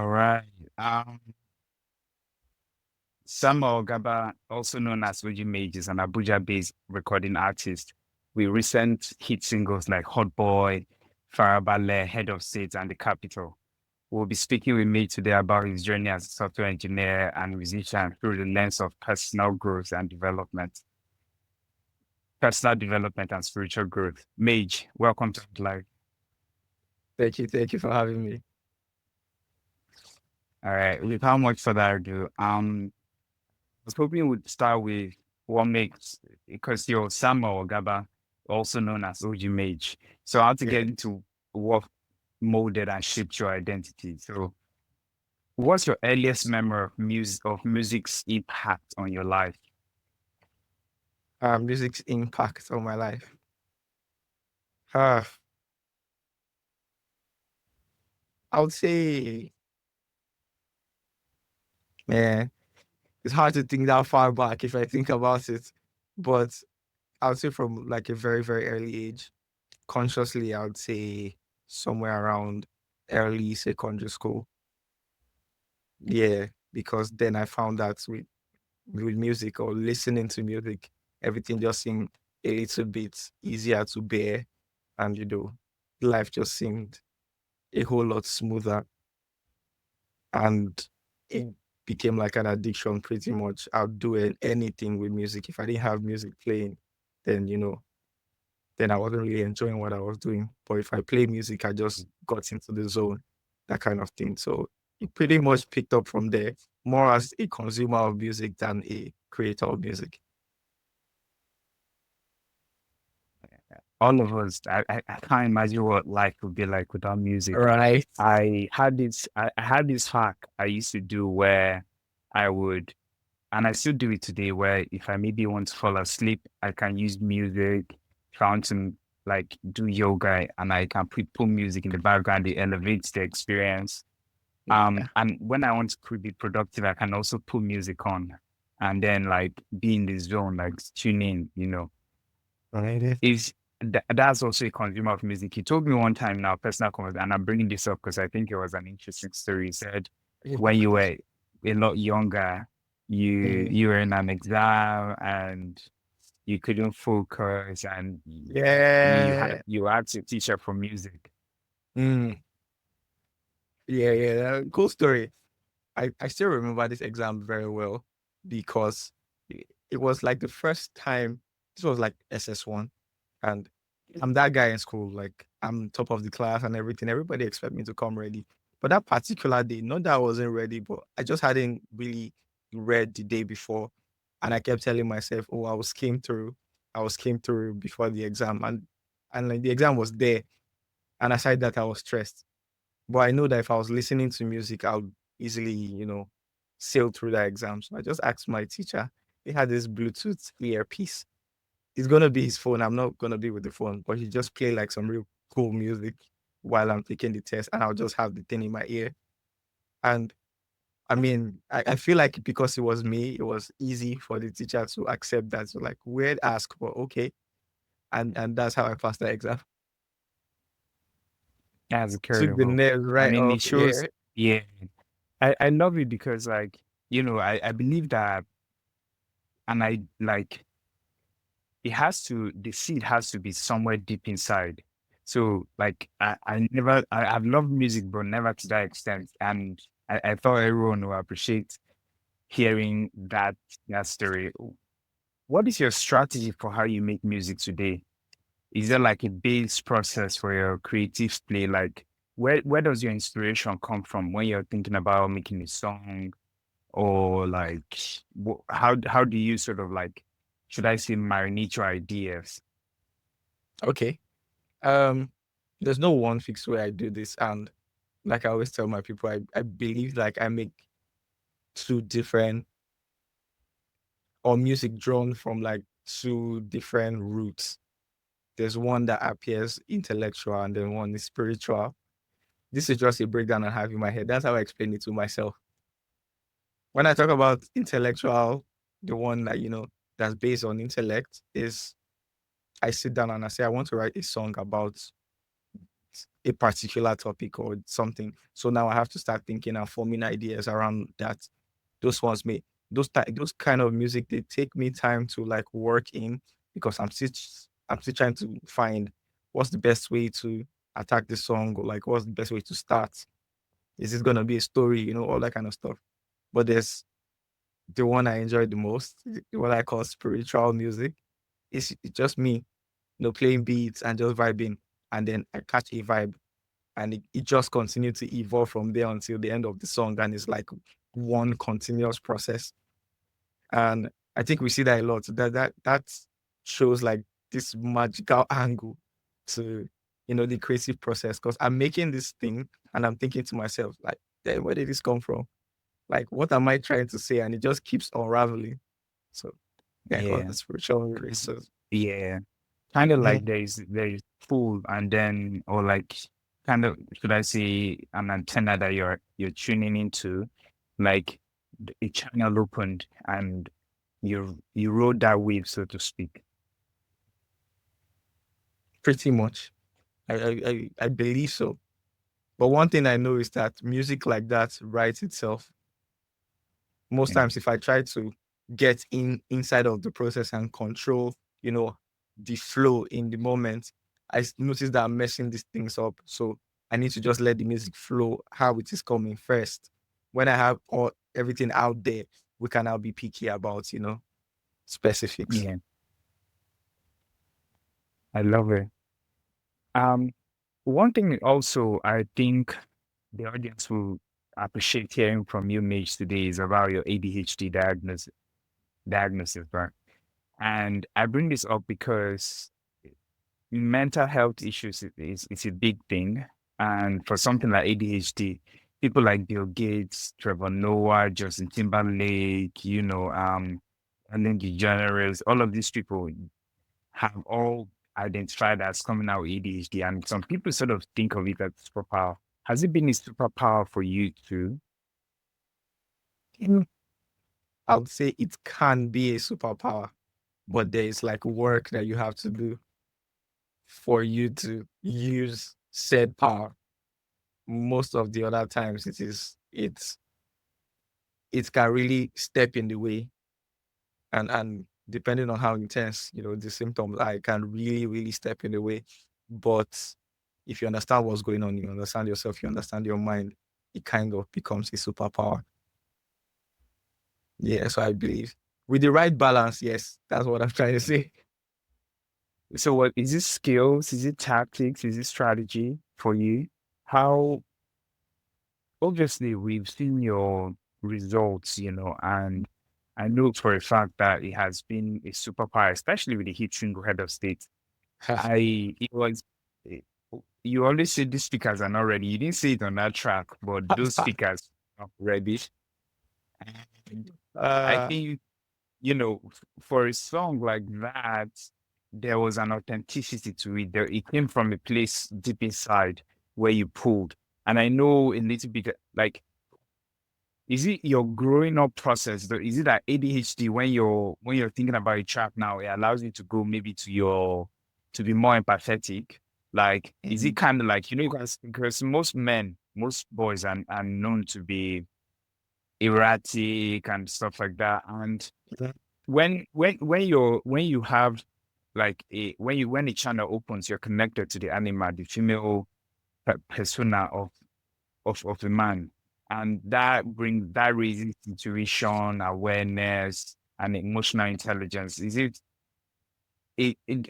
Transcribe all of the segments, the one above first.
All right. Samuel Ogaba, also known as OG Mage, is an Abuja-based recording artist with recent hit singles like Hot Boy, Farabale, Head of State, and The Capital. We'll be speaking with Mage today about his journey as a software engineer and musician through the lens of personal development and spiritual growth. Mage, welcome to Live. Thank you for having me. All right. Without much further ado, was hoping we'd start with what makes, because you're Samuel Ogaba, also known as OG Mage. So how to Yeah. get into what molded and shaped your identity. So what's your earliest memory of music's impact on your life? Music's impact on my life. Uh, I would say, man, it's hard to think that far back if I think about it. But I would say from like a very, very early age, consciously, I would say somewhere around early secondary school. Yeah, because then I found that with music or listening to music, everything just seemed a little bit easier to bear. And, life just seemed a whole lot smoother, and it became like an addiction pretty much. I'll do anything with music. If I didn't have music playing, then then I wasn't really enjoying what I was doing. But if I play music, I just got into the zone, that kind of thing. So it pretty much picked up from there, more as a consumer of music than a creator of music. All of us, I can't imagine what life would be like without music. Right. I had this hack I used to do where I would, and I still do it today, where if I maybe want to fall asleep, I can use music. If I want to like do yoga and I can put music in the background, it elevates the experience. Yeah. And when I want to be productive, I can also put music on and then like be in the zone, like tune in. Right. Is that's also a consumer of music. He told me one time now, personal conversation, and I'm bringing this up because I think it was an interesting story. He said when you were a lot younger, Mm. you were in an exam and you couldn't focus, and Yeah. you asked your teacher for music. Mm. Yeah. Cool story. I still remember this exam very well because it was like the first time. This was like SS1, and I'm that guy in school. Like I'm top of the class and everything. Everybody expect me to come ready. But that particular day, not that I wasn't ready, but I just hadn't really read the day before, and I kept telling myself, "Oh, I was came through. I was came through before the exam," and like the exam was there, and aside that, I was stressed. But I know that if I was listening to music, I would easily, sail through that exam. So I just asked my teacher. He had this Bluetooth earpiece. It's gonna be his phone. I'm not gonna be with the phone, but he just play like some real cool music while I'm taking the test, and I'll just have the thing in my ear. And I mean, I feel like because it was me, it was easy for the teacher to accept that. So like weird ask, but okay. And that's how I passed the exam. That's Took the incredible. nerves I right mean, it off. shows. Yeah. Yeah, I love it because like I believe that, and I like the seed has to be somewhere deep inside. So like I've loved music, but never to that extent. And I thought everyone will appreciate hearing that story. What is your strategy for how you make music today? Is there like a base process for your creative play? Like where does your inspiration come from when you're thinking about making a song? Or like how do you sort of like, should I say, marinate your ideas? Okay. Um, there's no one fixed way I do this, and like I always tell my people, I believe like I make two different or music drawn from like two different roots. There's one that appears intellectual and then one is spiritual. This is just a breakdown I have in my head. That's how I explain it to myself. When I talk about intellectual, the one that that's based on intellect is I sit down and I say I want to write a song about a particular topic or something. So now I have to start thinking and forming ideas around that. Those ones may those kind of music, they take me time to like work in, because I'm still trying to find what's the best way to attack the song, or like what's the best way to start. Is this gonna be a story, all that kind of stuff. But there's the one I enjoy the most, what I call spiritual music. It's just me, playing beats and just vibing, and then I catch a vibe, and it just continues to evolve from there until the end of the song, and it's like one continuous process. And I think we see that a lot. That shows like this magical angle to the creative process. Because I'm making this thing and I'm thinking to myself, like, "Damn, where did this come from? Like, what am I trying to say?" And it just keeps unraveling. So yeah, I call Yeah. that spiritual grace. Yeah. Kind of Mhm. like there is pull and then or like kind of should I say an antenna that you're tuning into, like a channel opened and you rode that wave, so to speak. Pretty much. I believe so. But one thing I know is that music like that writes itself. Most Yeah. times, if I try to get inside of the process and control, the flow in the moment, notice that I'm messing these things up. So I need to just let the music flow how it is coming first. When I have everything out there, we can now be picky about, specifics. Yeah. I love it. Um, One thing also I think the audience will appreciate hearing from you, Mage, today is about your ADHD diagnosis, right? And I bring this up because mental health issues is a big thing. And for something like ADHD, people like Bill Gates, Trevor Noah, Justin Timberlake, and then DeGeneres, all of these people have all identified as coming out with ADHD. And some people sort of think of it as superpower. Has it been a superpower for you too? Mm, I would say it can be a superpower, but there is like work that you have to do for you to use said power. Most of the other times it can really step in the way, and depending on how intense the symptoms are, it can really really step in the way. But if you understand what's going on, you understand yourself, you understand your mind, it kind of becomes a superpower. Yeah, so I believe with the right balance, yes, that's what I'm trying to say. So what is it skills? Is it tactics? Is it strategy for you? How obviously we've seen your results, and I know for a fact that it has been a superpower, especially with the hit single head of state. It was, eh, you always say these speakers are not ready. You didn't say it on that track, but those speakers are ready. And I uh, think, for a song like that, there was an authenticity to it. It came from a place deep inside where you pulled. And I know a little bit like, is it your growing up process? Though? Is it that ADHD when you're thinking about a track now, it allows you to go maybe to be more empathetic? Like, is it mhm, kind of like, because most men, most boys are known to be erratic and stuff like that. And when you have like when a channel opens, you're connected to the animal, the female persona of a man, and that raises intuition, awareness, and emotional intelligence.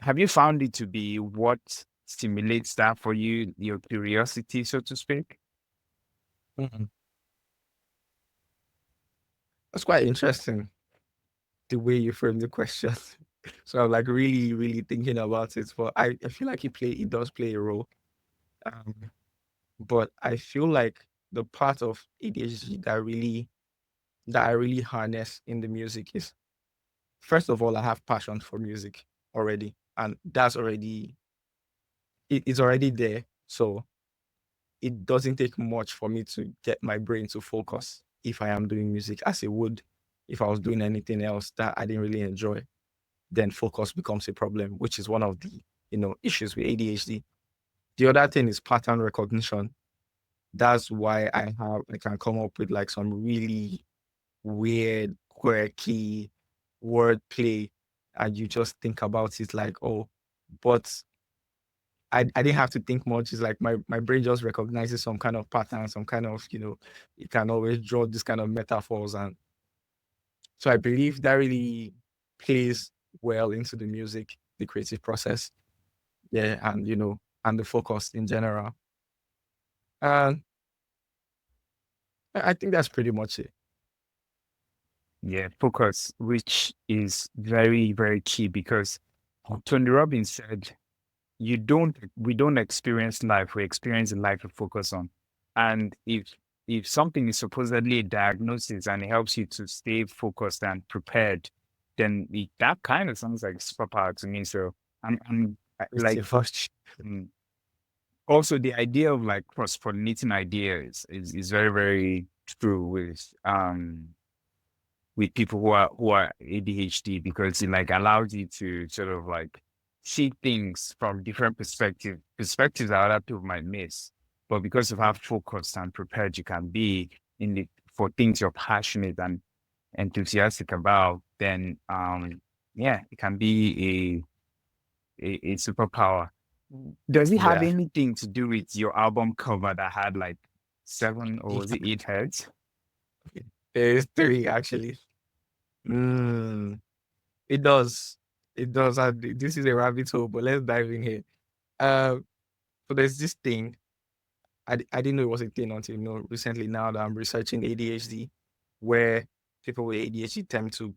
Have you found it to be what stimulates that for you, your curiosity, so to speak? mhm. That's quite interesting the way you frame the question. So I'm like really, really thinking about it. But I feel like it does play a role. Um, but I feel like the part of ADHD that I really harness in the music is, first of all, I have passion for music already. And that's already it's already there. So it doesn't take much for me to get my brain to focus if I am doing music, as it would if I was doing anything else that I didn't really enjoy. Then focus becomes a problem, which is one of the issues with ADHD. The other thing is pattern recognition. That's why I can come up with like some really weird, quirky wordplay, and you just think about it like, oh, but I didn't have to think much. It's like my brain just recognizes some kind of pattern, some kind of, it can always draw this kind of metaphors. And so I believe that really plays well into the music, the creative process. Yeah, and and the focus in general. And I think that's pretty much it. Yeah, focus, which is very, very key because Tony Robbins said, we don't experience life, we experience the life we focus on. And if something is supposedly a diagnosis and it helps you to stay focused and prepared, then that kind of sounds like superpower to me. So I'm It's like, the first. mm, also the idea of like cross-pollinating ideas is very, very true with people who are ADHD because it like allows you to sort of like see things from different perspectives that other people might miss. But because of how focused and prepared you can be for things you're passionate and enthusiastic about, then yeah, it can be a superpower. Does it have Yeah, anything to do with your album cover that had like seven or was it eight heads? it's three actually. Mm, it does. It does. This is a rabbit hole, but let's dive in here. Uh, so there's this thing. I didn't know it was a thing until recently. Now that I'm researching ADHD, where people with ADHD tend to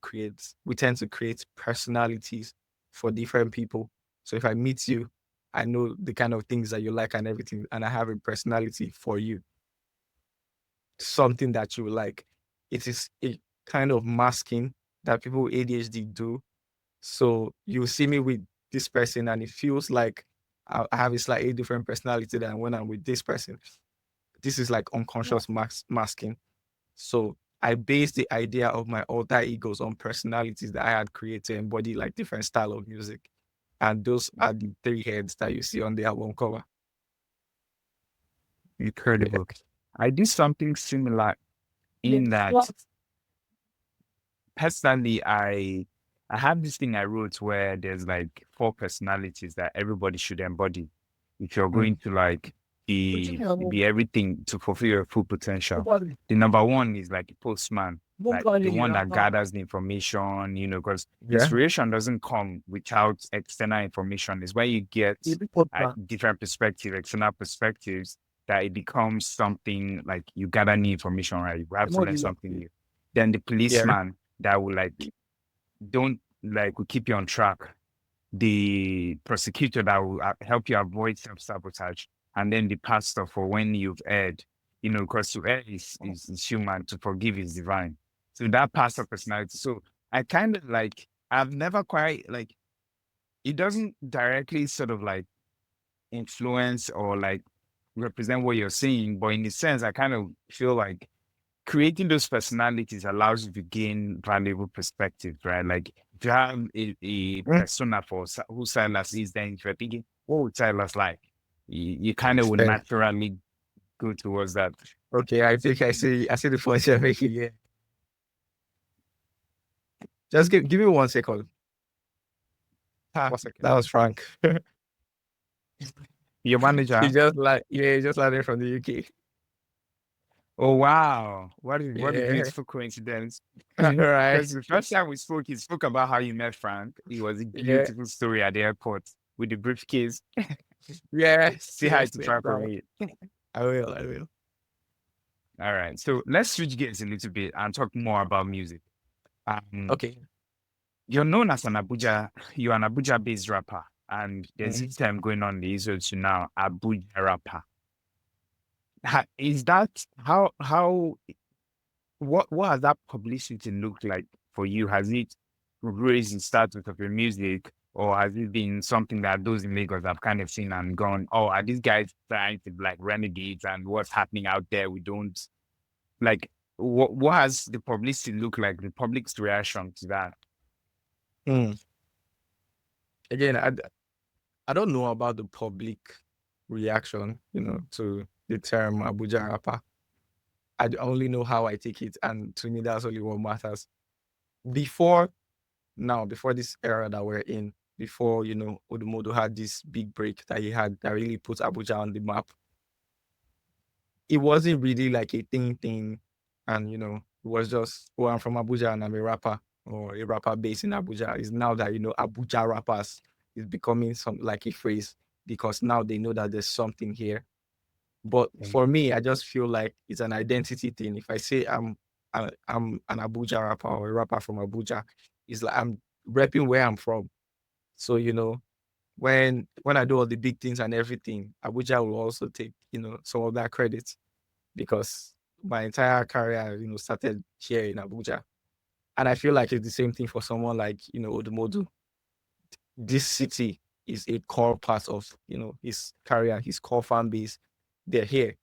create personalities for different people. So if I meet you, I know the kind of things that you like and everything, and I have a personality for you, something that you like. It is a kind of masking that people with ADHD do. So you see me with this person, and it feels like I have a slightly different personality than when I'm with this person. This is like unconscious masking. So I based the idea of my alter egos on personalities that I had created to embody like different style of music. And those are the three heads that you see on the album cover. Yeah. Incredible. I do something similar in that personally I have this thing I wrote where there's like four personalities that everybody should embody if you're Mm. going to like be everything to fulfill your full potential. The number one is like a postman, like the one that gathers the information, because Yeah. inspiration doesn't come without external information. It's when you get different perspectives, external perspectives, that it becomes something like you gather new information, right? You have to learn something new. Then the Yeah. policeman that will like don't like will keep you on track, the prosecutor that will help you avoid self-sabotage, and then the pastor for when you've erred, because to err is human, to forgive is divine. So that pastor personality. So I kind of like I've never quite like it doesn't directly sort of like influence or like represent what you're saying, but in a sense, I kind of feel like creating those personalities allows you to gain valuable perspectives, right? Like if you have a Mm. persona for who Silas is, then if you're thinking, what would Silas like? You kind of would Fair. naturally go towards that. Okay, I think I see the point you're making. Yeah. Just give me 1 second. Ah, 1 second. that was Frank. Your He manager. just like he just landed from the UK. Oh wow. What a Yeah. beautiful coincidence. All right. Because the first time we spoke, he spoke about how you met Frank. It was a Yeah. beautiful story at the airport with the briefcase. Yes. Say hi Yes. to Yes. Frank for me. I will. I will. All right. So let's switch gears a little bit and talk more about music. Um, Okay. you're known as you're an Abuja-based rapper, and there's Mhm. this term going on in the Israel to now, Abuja rapper. Is that what has that publicity looked like for you? Has it raised the status of your music, or has it been something that those in Lagos have kind of seen and gone, oh, are these guys trying to like renegades and what's happening out there? We don't like what has the publicity look like, the public's reaction to that? Mm. Again, I don't know about the public. reaction, to the term Abuja rapper. I only know how I take it, and to me, that's only what matters. Before before this era that we're in, before Odumodu had this big break that he had that really put Abuja on the map, it wasn't really like a thing, and it was just, oh, I'm from Abuja and I'm a rapper, or a rapper based in Abuja. It's now that Abuja rappers is becoming some like a phrase, because now they know that there's something here. But Okay. for me, I just feel like it's an identity thing. If I say I'm an Abuja rapper, or a rapper from Abuja, it's like I'm repping where I'm from. So when I do all the big things and everything, Abuja will also take some of that credit, because my entire career started here in Abuja. And I feel like it's the same thing for someone like Odumodu. This city is a core part of his career, his core fan base. They're here.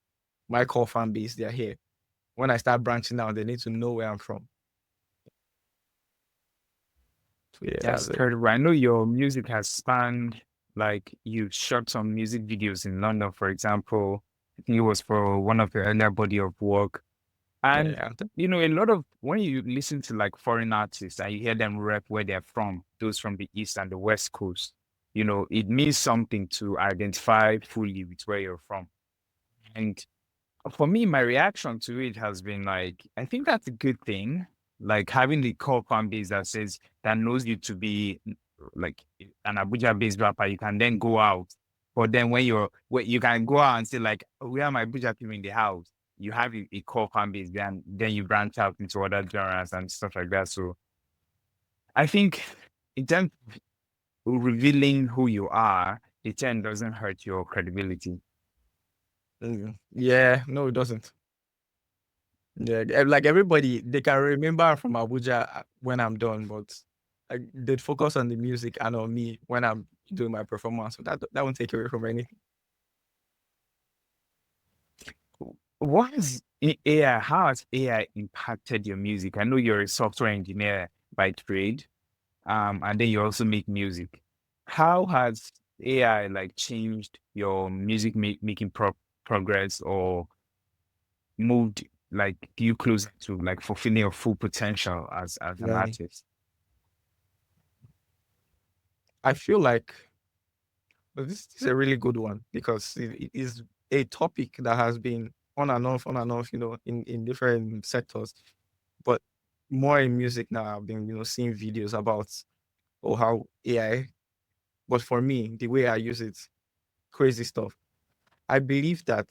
My core fan base, they're here. When I start branching out, they need to know where I'm from. So yeah, That's that's it. incredible. I know your music has spanned, like you shot some music videos in London, for example. I think it was for one of your earlier body of work. Yeah, And yeah. a lot of when you listen to like foreign artists and you hear them rap where they're from, those from the East and the West Coast, it means something to identify fully with where you're from. And for me, my reaction to it has been like, I think that's a good thing. Like having the core fan base that knows you to be like an Abuja-based rapper, you can then go out. But then when you can go out and say like, oh, we are my Abuja people in the house. You have a core fan base, then you branch out into other genres and stuff like that. So I think in terms of revealing who you are, the term doesn't hurt your credibility. Yeah, no, it doesn't. Yeah, like everybody, they can remember I'm from Abuja when I'm done, but like they focus on the music and on me when I'm doing my performance. So that won't take away from anything. What is AI? How has AI impacted your music? I know you're a software engineer by trade, and then you also make music. How has AI like changed your music making progress or moved like you closer to like fulfilling your full potential as an Yeah. artist? I feel like this is a really good one, because it is a topic that has been on and off, in different sectors. But more in music now, I've been, seeing videos about, how AI, but for me, the way I use it, crazy stuff. I believe that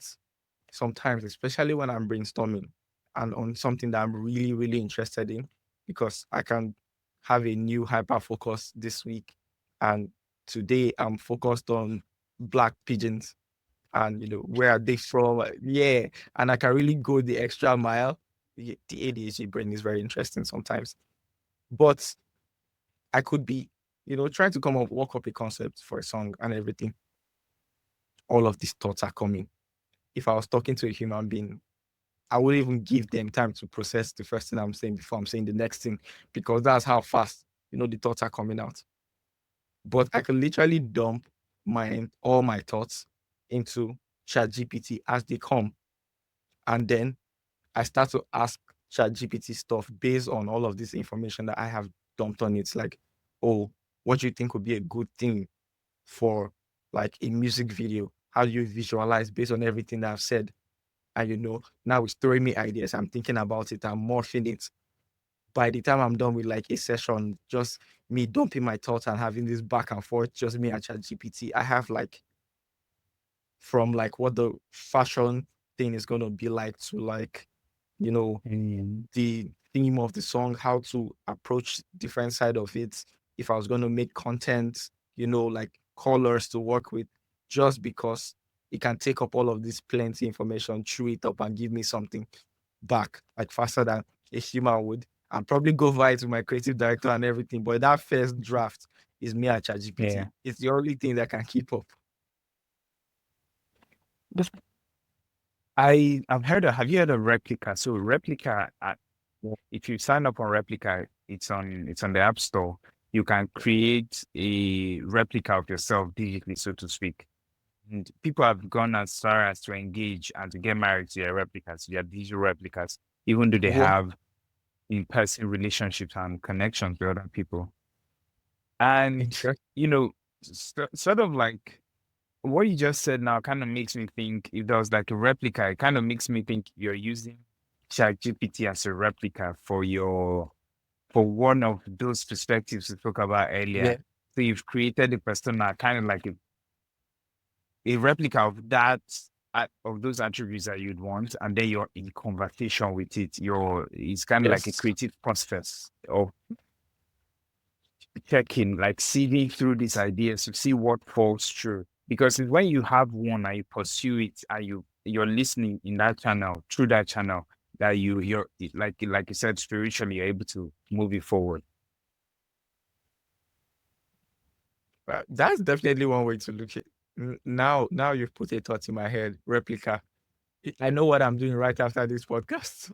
sometimes, especially when I'm brainstorming and on something that I'm really, really interested in, because I can have a new hyper focus this week. And today I'm focused on black pigeons, and where are they from? Yeah. And I can really go the extra mile. The ADHD brain is very interesting sometimes. But I could be, trying to work up a concept for a song and everything. All of these thoughts are coming. If I was talking to a human being, I wouldn't even give them time to process the first thing I'm saying before I'm saying the next thing, because that's how fast, the thoughts are coming out. But I can literally dump all my thoughts into ChatGPT as they come. And then I start to ask ChatGPT stuff based on all of this information that I have dumped on it. Like, oh, what do you think would be a good thing for like a music video? How do you visualize based on everything that I've said? And now it's throwing me ideas. I'm thinking about it. I'm morphing it. By the time I'm done with like a session, just me dumping my thoughts and having this back and forth, just me and ChatGPT, I have like, from like what the fashion thing is gonna be like, to like, you know, Mm. the theme of the song, how to approach different side of it. If I was gonna make content, like colors to work with, just because it can take up all of this plenty information, chew it up and give me something back like faster than a human would, and probably go via to my creative director and everything. But that first draft is me at Yeah. ChatGPT. It's the only thing that can keep up. Just- have you heard of Replica? So Replica, if you sign up on Replica, it's on the App Store. You can create a replica of yourself digitally, so to speak. And people have gone as far as to engage and to get married to their replicas, to their digital replicas, even though they What? have in-person relationships and connections with other people. And, Interesting. you know, sort of like what you just said now kind of makes me think if there was like a replica, it kind of makes me think you're using ChatGPT as a replica for one of those perspectives we spoke about Yeah. earlier. So you've created a persona kind of like a replica of that of those attributes that you'd want, and then you're in conversation with it. It's kind of like a Yes. creative process of checking, like sieving through these ideas to see what falls true. Because it's when you have one and you pursue it and you're listening in that channel, through that channel, that you're like you said, spiritually you're able to move it forward. That's definitely one way to look at. Now you've put a thought in my head. Replica. I know what I'm doing right after this podcast.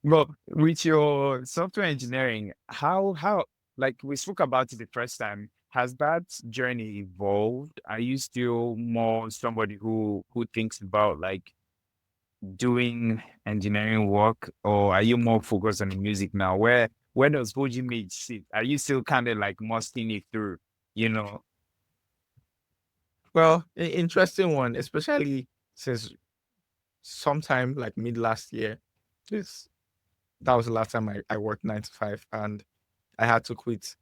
Well, with your software engineering, how like we spoke about it the first time, has that journey evolved? Are you still more somebody who thinks about like doing engineering work, or are you more focused on the music now? Where does OG Mage sit? Are you still kind of like musting it through, you know? Well, interesting one, especially since sometime like mid last year. This that was the last time I worked 9 to 5 and I had to quit.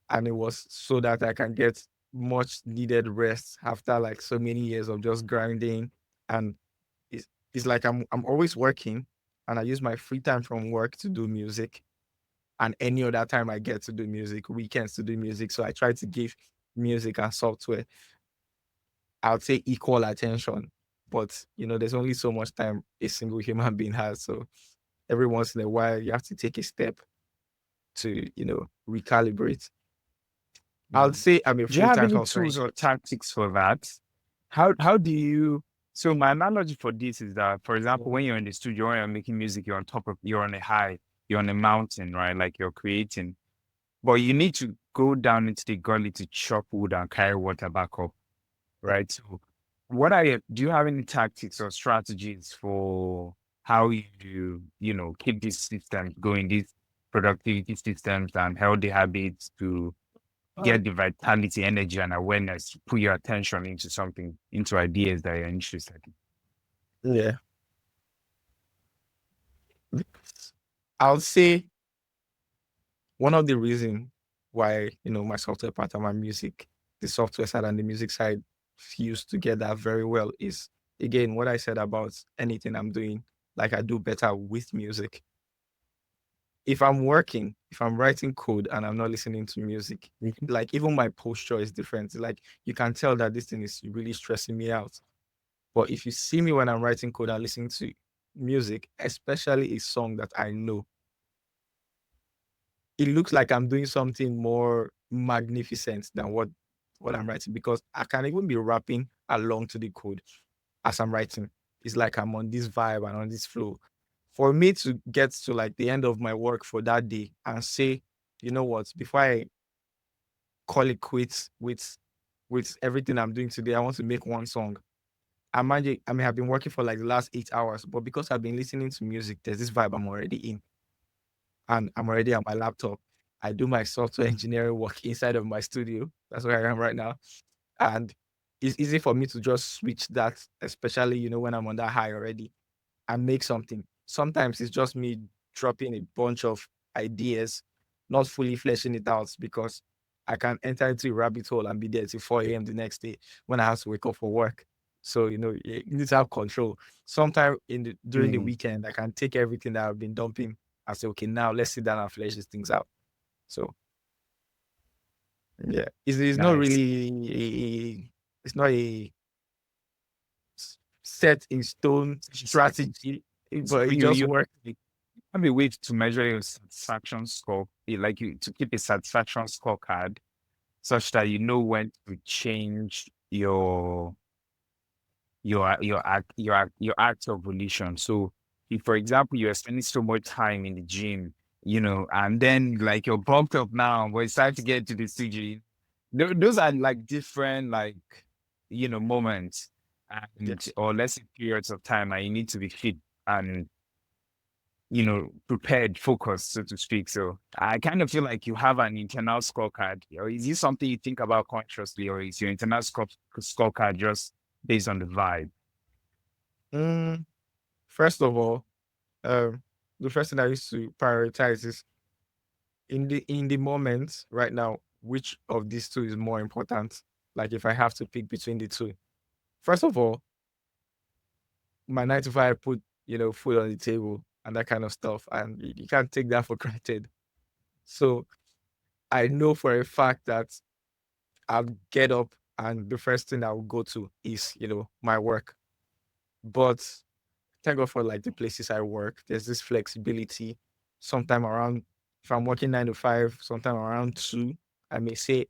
And it was so that I can get much needed rest after like so many years of just grinding. And it's, it's like I'm always working and I use my free time from work to do music. And any other time I get to do music, weekends to do music. So I try to give music and software, I would say, equal attention. But there's only so much time a single human being has. So every once in a while, you have to take a step to, recalibrate. I would Mm. say I'm a Do you have full-time any software tools or engineer. tactics for that? How do you so my analogy for this is that, for example, when you're in the studio, when you're making music, you're on a high, you're on a mountain, right? Like you're creating. But you need to go down into the gully to chop wood and carry water back up, right? So do you have any tactics or strategies for how you keep these systems going, these productivity systems and healthy habits to Uh, get the vitality, energy, and awareness, put your attention into something, into ideas that you're interested in. yeah. I would say one of the reasons why, my software part and my music, the software side and the music side fuse together very well is, again, what I said about anything I'm doing, like I do better with music. If I'm working, if I'm writing code and I'm not listening to music, Mhm. like even my posture is different. Like you can tell that this thing is really stressing me out. But if you see me when I'm writing code and listening to music, especially a song that I know, it looks like I'm doing something more magnificent than what I'm writing because I can even be rapping along to the code as I'm writing. It's like I'm on this vibe and on this flow. For me to get to like the end of my work for that day and say, you know what, before I call it quits with everything I'm doing today, I want to make one song. I may have been working for like the last 8 hours, but because I've been listening to music, there's this vibe I'm already in and I'm already on my laptop. I do my software engineering work inside of my studio. That's where I am right now. And it's easy for me to just switch that, especially, when I'm on that high already and make something. Sometimes it's just me dropping a bunch of ideas, not fully fleshing it out because I can enter into a rabbit hole and be there till 4 a.m. the next day when I have to wake up for work. So, you need to have control. Sometime during the Mm, weekend, I can take everything that I've been dumping and say, okay, now let's sit down and flesh these things out. So, yeah, it's not nice. it's not a set in stone strategy, So but it just you works. have a way to measure your satisfaction score, like you to keep a satisfaction scorecard, such that you know when to change your act of volition. So if, for example, you're spending so much time in the gym, and then like you're bumped up now, but it's time to get to the studio. those are like different, like, moments, Yeah. and or let's say periods of time, and you need to be fit and prepared, focused, so to speak. So I kind of feel like you have an internal scorecard, or is this something you think about consciously, or is your internal scorecard just based on the vibe? Mm, First of all, um, the first thing I used to prioritize is in the moment right now, which of these two is more important? Like if I have to pick between the two. First of all, my 9 to 5 put, food on the table and that kind of stuff. And you can't take that for granted. So I know for a fact that I'll get up and the first thing I will go to is, my work. But thank God for like the places I work. There's this flexibility. Sometime around, if I'm working 9 to 5, sometime around 2, I may say,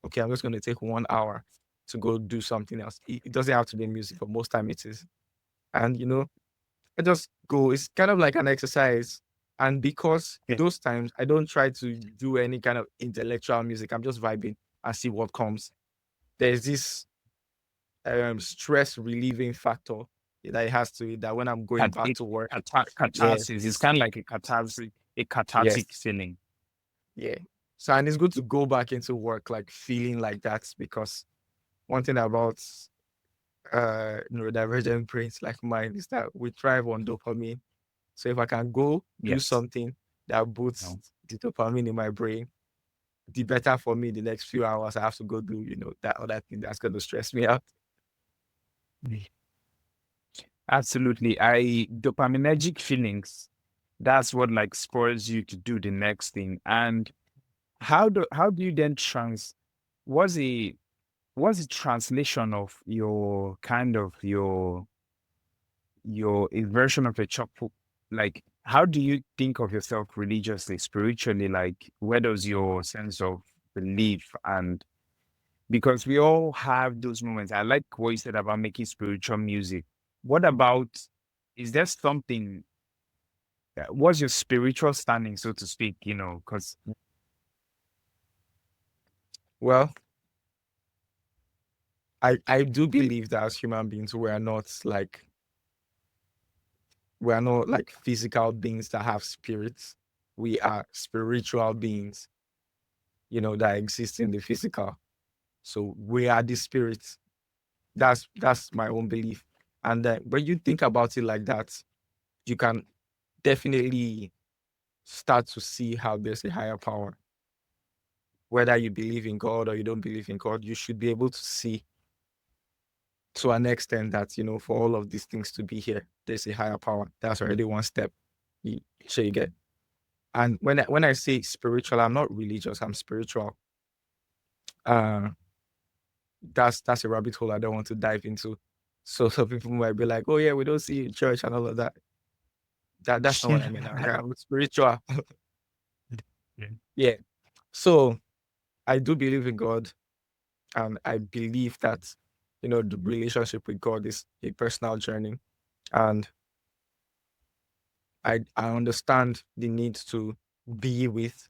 okay, I'm just going to take 1 hour to go do something else. It doesn't have to be music, but most time it is. And I just go. It's kind of like an exercise. And because Yeah. those times I don't try to do any kind of intellectual music, I'm just vibing and see what comes. There's this stress relieving factor that it has to it that when I'm going Cat- back it, to work, yes, Catharsis. It's kind of like a yes, cathartic feeling. yeah. So and it's good to go back into work like feeling like that because one thing about neurodivergent brains like mine is that we thrive on dopamine. So if I can go do Yes. something that boosts No. the dopamine in my brain, the better for me the next few hours I have to go do, that other thing that's going to stress me out. Absolutely. I dopaminergic feelings. That's what like spurs you to do the next thing. And how do you then what's the what's the translation of your kind of your a version of a chocolate, like how do you think of yourself religiously, spiritually? Like where does your sense of belief, and because we all have those moments. I like what you said about making spiritual music. What about, is there something, what's your spiritual standing, so to speak, because Well, I do believe that as human beings we are not like physical beings that have spirits. We are spiritual beings, that exist in the physical. So we are the spirits. That's my own belief. And when you think about it like that, you can definitely start to see how there's a higher power. Whether you believe in God or you don't believe in God, you should be able to see to an extent that, for all of these things to be here, there's a higher power. That's already one step. You, sure you get. And when I say spiritual, I'm not religious, I'm spiritual. Uh that's a rabbit hole I don't want to dive into. So some people might be like, oh yeah, we don't see you in church and all of that. That's not what I mean. I'm spiritual. yeah. Yeah. So I do believe in God, and I believe that the relationship with God is a personal journey, and I understand the need to be with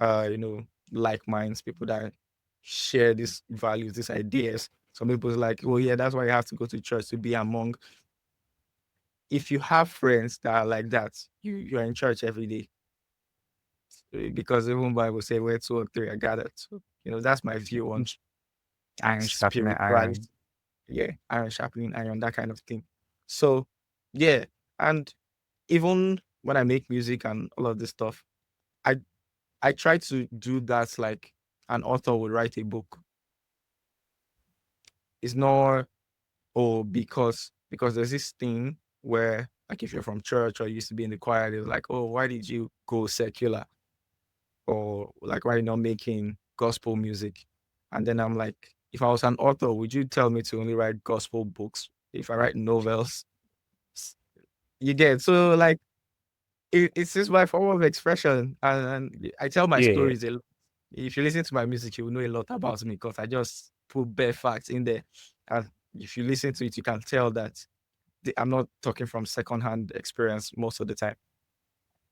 you know like minds, people that share these values, these ideas. Some people's like, oh yeah, that's why you have to go to church to be among. If you have friends that are like that, you're in church every day. Because even Bible say where two or three are gathered. So that's my view on Iron sharpening spirituality. iron. Yeah, iron sharpening iron, that kind of thing. So yeah, and even when I make music and all of this stuff, I I try to do that like an author would write a book. It's not, oh, because there's this thing where like if you're from church or you used to be in the choir, they're like, oh, why did you go secular? Or like why you not making gospel music? And then I'm like, if I was an author, would you tell me to only write gospel books? If I write novels, S- you get so like it's just my form of expression, and I tell my Yeah. stories a lot. If you listen to my music, you will know a lot about me because I just put bare facts in there. And if you listen to it, you can tell that I'm not talking from secondhand experience most of the time.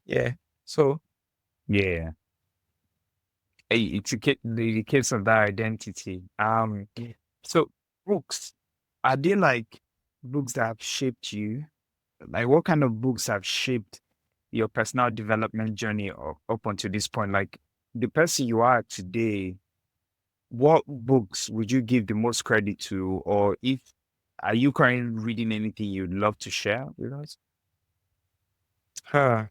Yeah. So Yeah. it's the case of that identity. Yeah. So books, are they like books that have shaped you? Like what kind of books have shaped your personal development journey up until this point? Like the person you are today, what books would you give the most credit to? Or if are you currently reading anything you'd love to share with us? Huh.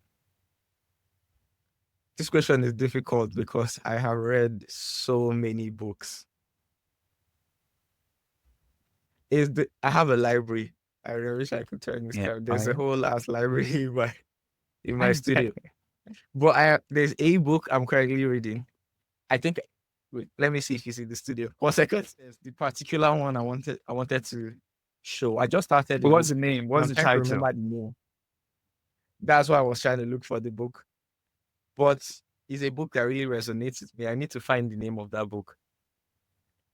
This question is difficult because I have read so many books. I have a library. I really wish I could turn this Yeah. camera. Oh, There's a yeah. whole ass library in my studio. But there's a book I'm currently reading. I think wait, let me see if you see the studio. 1 second. There's the particular one I wanted to show. I just started the What's book the name? and What's I'm the trying to title? remember the name. That's why I was trying to look for the book. But it's a book that really resonates with me. I need to find the name of that book.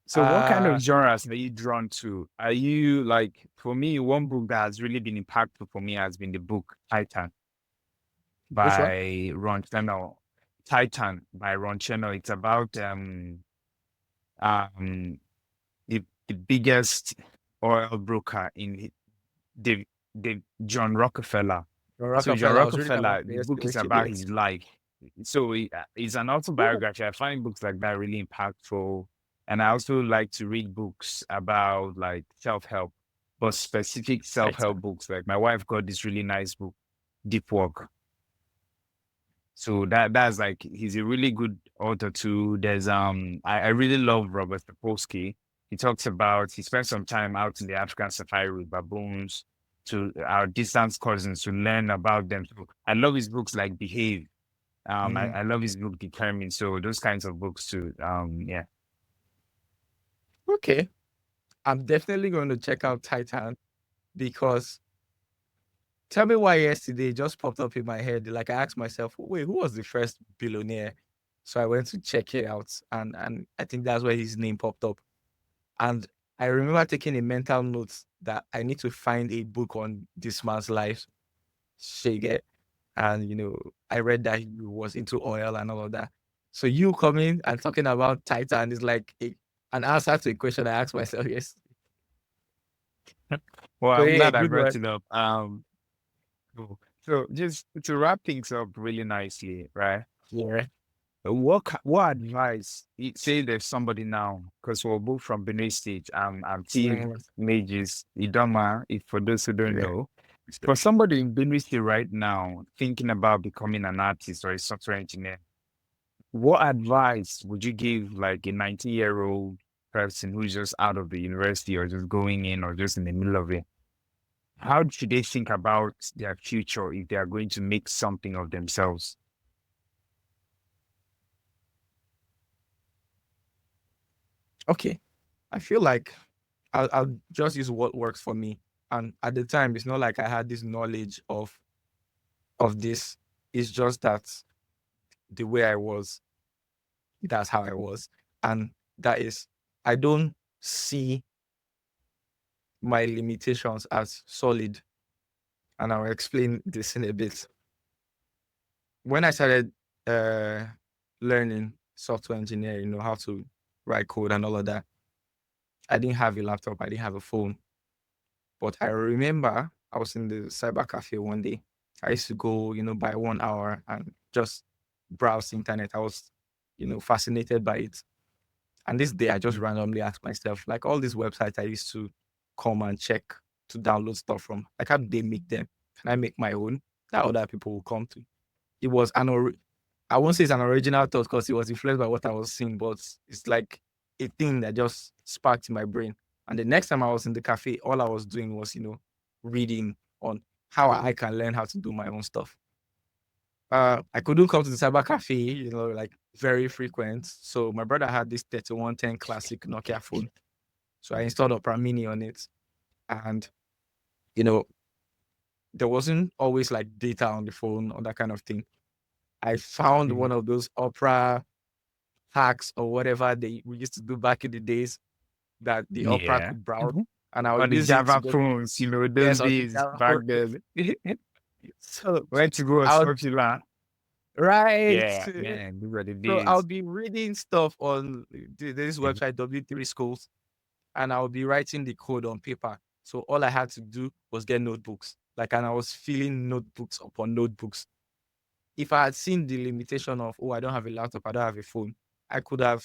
So what kind of Uh genres are you drawn to? Are you like, for me, one book that has really been impactful for me has been the book Titan which one? by Ron Chernow. Titan by Ron Chernow. It's about um the biggest oil broker in the John Rockefeller. John So John Rockefeller. I was reading about Rockefeller, it the book is yesterday. about his life. So it's an autobiography. I find books like that really impactful. And I also like to read books about like self-help, but specific self-help Titan. books. Like my wife got this really nice book, Deep Work. So that's like he's a really good author too. There's I really love Robert Sapolsky. He talks about he spent some time out in the African safari with baboons to our distant cousins to learn about them. So I love his books like Behave. Mm. I love his book Determined. So those kinds of books too. Yeah. Okay. I'm definitely going to check out Titan because tell me why yesterday it just popped up in my head. Like I asked myself, wait, who was the first billionaire? So I went to check it out, and I think that's where his name popped up. And I remember taking a mental note that I need to find a book on this man's life, Shege. And I read that he was into oil and all of that. So you coming and talking about Titan is like an answer to a question I asked myself. Yes. Well, So I'm yeah, glad I good brought one. it up. Cool. So just to wrap things up really nicely, right? Yeah. What advice? Say there's somebody now, because we're both from Benin State. I'm Team Mm, Mages, Idoma, if for those who don't yeah. know. For somebody in Benin State right now, thinking about becoming an artist or a software engineer, what advice would you give like a 19-year-old person who's just out of the university or just going in or just in the middle of it? How should they think about their future if they are going to make something of themselves? Okay. I feel like I'll just use what works for me. And at the time, it's not like I had this knowledge of this. It's just that the way I was, that's how I was. And that is, I don't see my limitations as solid. And I'll explain this in a bit. When I started uh, learning software engineering, how to write code and all of that, I didn't have a laptop, I didn't have a phone. But I remember I was in the cyber cafe one day. I used to go, by 1 hour and just browse the internet. I was, fascinated by it. And this day I just randomly asked myself, like all these websites I used to come and check to download stuff from, like how do they make them? Can I make my own that other people will come to? It was I won't say it's an original thought because it was influenced by what I was seeing, but it's like a thing that just sparked in my brain. And the next time I was in the cafe, all I was doing was, reading on how I can learn how to do my own stuff. I couldn't come to the cyber cafe, like very frequent. So my brother had this 3110 classic Nokia phone. So I installed Opera Mini on it. And, you know, there wasn't always like data on the phone or that kind of thing. I found Mhm. one of those Opera hacks or whatever we used to do back in the days that the Opera Yeah. could browse. Mhm. And I'll On the use it to Java go, phones, those yes, on the days Java back phone. then. So Where to go was I would popular. Right. Yeah, man, these were the So I'll days. be reading stuff on this Mhm. website, W3 Schools, and I'll be writing the code on paper. So all I had to do was get notebooks. Like, and I was filling notebooks upon notebooks. If I had seen the limitation of, oh, I don't have a laptop, I don't have a phone, I could have,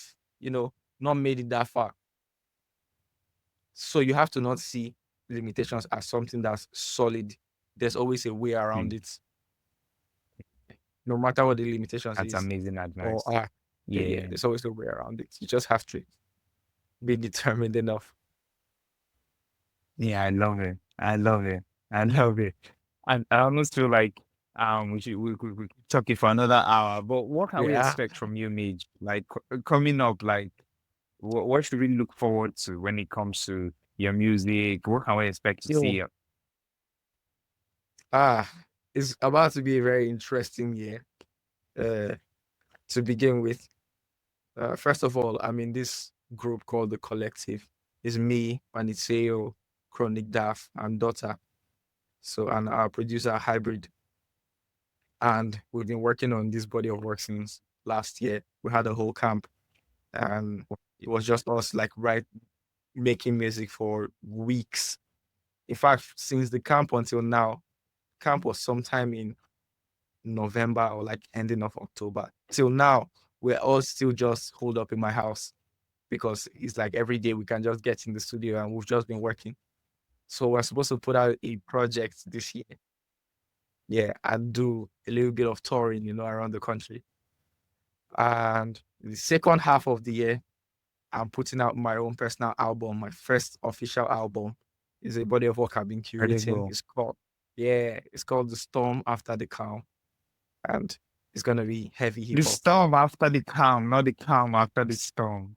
not made it that far. So you have to not see limitations as something that's solid. There's always a way around Mm, it, no matter what the limitations that's is amazing or advice. are. Yeah, Yeah, there's always a way around it. You just have to be determined enough. yeah, I love it. I love it. I love it. And I almost feel like we could talk it for another hour. But what can we Yeah. expect from you, Mage? Like coming up, like what should we look forward to when it comes to your music? What can we expect to Yo, see? ah, it's about to be a very interesting year. Uh, to begin with, first of all, I'm in this group called the Collective. It's me, Paniseo, Chronic Daff, and Daughter. So, and our producer Hybrid. And we've been working on this body of work since last year. We had a whole camp, and it was just us like making music for weeks. In fact, since the camp until now, camp was sometime in November or like ending of October. Till now, we're all still just holed up in my house because it's like every day we can just get in the studio and we've just been working. So we're supposed to put out a project this year. Yeah, and do a little bit of touring, around the country. And the second half of the year, I'm putting out my own personal album. My first official album is a body of work I've been curating. Incredible. It's called The Storm After the Calm. And it's gonna be heavy hip The hop. storm after the calm, not the calm after the storm.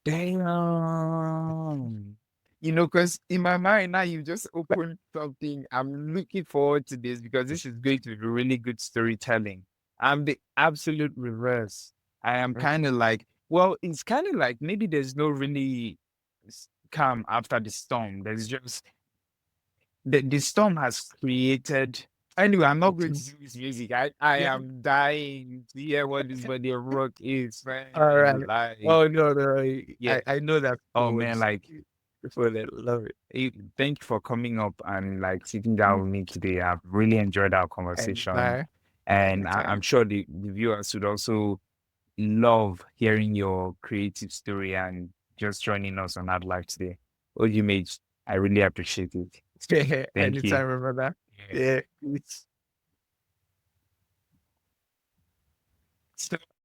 Damn. Because in my mind now, you just opened something. I'm looking forward to this because this is going to be really good storytelling. I'm the absolute reverse. I am kind of like, well, it's kind of like maybe there's no really calm after the storm. There's just the storm has created. Anyway, I'm not going to do this music. I Yeah. am dying to hear what this body of rock is, All man. right. Like, Oh no, no. yeah. I know that Oh people man, like love it. thank you for coming up and like sitting down with me today. I've really enjoyed our conversation, Anytime. and I'm Anytime. sure the viewers would also love hearing your creative story and just joining us on that live today. OG Mage, I really appreciate it. Thank you. Anytime, remember Yeah. that. Yeah. So